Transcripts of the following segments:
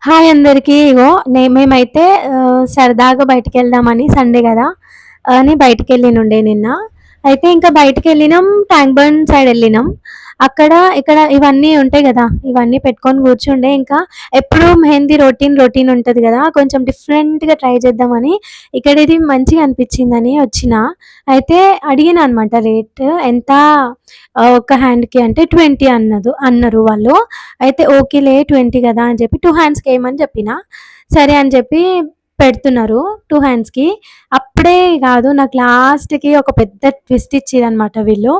Hi అందరికీ. ఇగో మేమైతే సరదాగా బయటికెళ్దామని సండే గదా! అని బయటికెళ్ళినుండే నిన్న. అయితే ఇంకా బయటికెళ్ళినాం. ట్యాంక్ బండ్ సైడ్ ఎళ్ళినాం. అక్కడ ఇక్కడ ఇవన్నీ ఉంటాయి గదా! ఇవన్నీ పెట్టుకొని కూర్చుండే. ఇంకా ఎప్పుడూ మెహందీ రొటీన్ ఉంటది గదా! కొంచెం డిఫరెంట్‌గా ట్రై చేద్దామని ఇక్కడ ఇది మంచిగా అనిపించిందని వచ్చినా. అయితే అడిగినా అనమాట రేట్ ఎంత ఒక హ్యాండ్‌కి అంటే 20 అన్నారు వాళ్ళు. అయితే ఓకేలే 20 గదా అని చెప్పి 2 హ్యాండ్స్‌కి ఎయమని చెప్పిన. సరే అని చెప్పి పెడుతున్నారు 2 హ్యాండ్స్‌కి. అప్పుడే కాదు నాకు లాస్ట్‌కి ఒక పెద్ద ట్విస్ట్ ఇచ్చిరనమాట వీళ్ళు.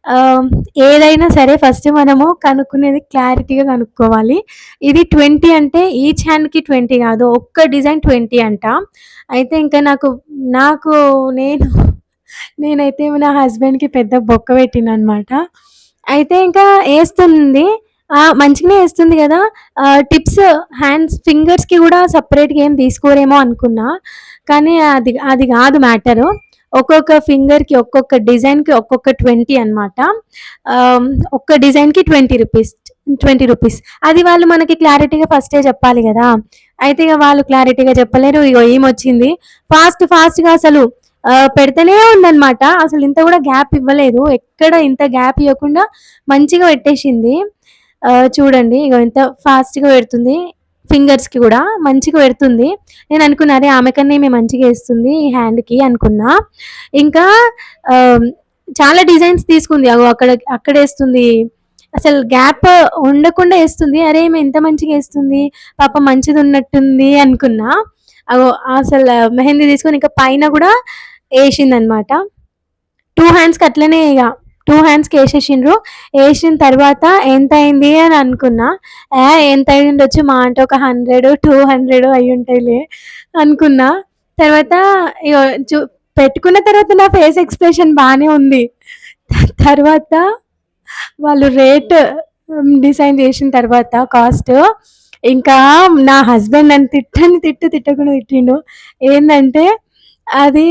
ఆహ్, ఏదైనా సరే ఫస్ట్ మనము కనుక్కునేది క్లారిటీగా కనుక్కోవాలి. ఇది 20 అంటే ఈచ్ హ్యాండ్‌కి 20 కాదు. ఒక్క డిజైన్ 20 అంట. అయితే ఇంకా నాకు నేను నేనైతే నా హస్బెండ్‌కి పెద్ద బొక్క పెట్టిననమాట. అయితే ఇంకా ఏస్తుంది. మంచిగనే ఏస్తుంది గదా! టిప్స్ ఫింగర్స్‌కి గూడా సెపరేట్‌గా ఏం తీసుకోరేమో అనుకున్నా. కానీ అది అది గాదు మ్యాటరు. ఒక్కొక్క ఫింగర్‌కి, ఒక్కొక్క డిజైన్‌కి ఒక్కొక్క 20 అనమాట. ఒక్క డిజైన్‌కి 20 రూపీస్. 20 రూపీస్. అది వాళ్ళు మనకి క్లారిటీగా ఫస్టే జెప్పాలి గదా! అయితే ఇగ వాళ్ళు క్లారిటీగా చెప్పలేరు. ఇగో ఈమొచ్చింది. ఫాస్ట్‌గా అసలు పెడతనే ఉందనమాట. అసలు ఇంత గూడా గ్యాప్ ఇవ్వలేదు. ఎక్కడ ఇంత గ్యాప్ ఇయ్యకుండా మంచిగా పెట్టేసింది. చూడండి ఇగో ఇంత ఫాస్ట్‌గా పెడుతుంది. ఫింగర్స్‌కి గూడా మంచిగా పెడుతుంది. నేననుకున్నా అరే! ఆమె కన్నా ఈమె మంచిగా ఏస్తుంది ఈ హ్యాండ్‌కి అనుకున్నా. ఇంకా ఆహ్, చాలా డిజైన్స్ తీసుకుంది. అగో అక్కడేస్తుంది. అసలు గ్యాప్ ఉండకుండా ఏస్తుంది. అరే! ఈమె ఇంత మంచిగా ఏస్తుంది. పాపం మంచిదున్నట్టుంది అనుకున్నా. అగో అసలు మెహందీ తీసుకొని ఇంకా పైన గూడా ఏసిందనమాట. 2 హ్యాండ్స్‌కి అట్లనే ఇగ 2 హ్యాండ్స్‌కి ఏసేసిండ్రు. ఏసిన తర్వాత ఎంతయింది అని అనుకున్నా. ఎంత అయ్యుండొచ్చు మహా అంటే ఒక 100, 200 అయ్యుంటాయిలే అనుకున్నా. తర్వాత ఇగో చు పెట్టుకున్న తర్వాత నా ఫేస్ ఎక్స్‌ప్రెషన్ బానే ఉంది. తర్వాత వాళ్ళు రేట్ డిసైడ్ చేసిన తర్వాత కాస్ట్ ఇంకా నా హస్బెండ్ నన్ను తిట్టకుండా తిట్టిండు. ఏందంటే అది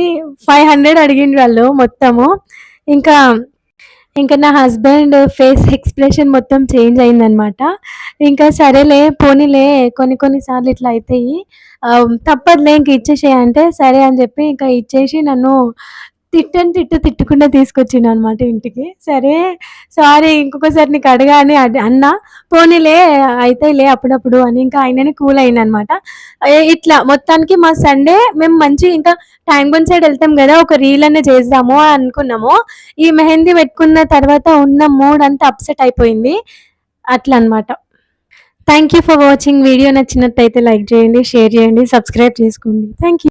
500 అడిగిండ్రు వాళ్ళు మొత్తము. ఇంకా ఇంకా నా హస్బెండ్ ఫేస్ ఎక్స్‌ప్రెషన్ మొత్తం చేంజ్ అయిందనమాట. ఇంకా సరేలే పోనీలే కొన్ని సార్లు ఇట్లా అయితాయి. తప్పదులే ఇంక ఇచ్చేసేయి అంటే, సరే అని చెప్పి ఇంకా ఇచ్చేసి నన్ను తిట్టకుండా తీసుకొచ్చిండనమాట ఇంటికి. సరే సారీ ఇంకొకసారి నీకు అడగా అని అన్నా. పోనీలే అయితాయిలే అప్పుడప్పుడు అని ఇంకా ఆయననే కూల్ అయిండనమాట. ఇట్లా మొత్తానికి మా సండే మేము ఇంకా ట్యాంక్ బండ్ సైడ్ ఎళ్తాం గదా! ఒక రీల్ అన్నా చేద్దాము అనుకున్నాము. ఈ మెహందీ పెట్టుకున్న తర్వాత ఉన్న మూడ్ అంతా అప్‌సెట్ అయిపోయింది. అట్లా అన్నమాట. Thank you for watching. Video నచ్చినట్టయితే లైక్ చేయండి, షేర్ చేయండి, సబ్స్క్రైబ్ చేసుకోండి. Thank you.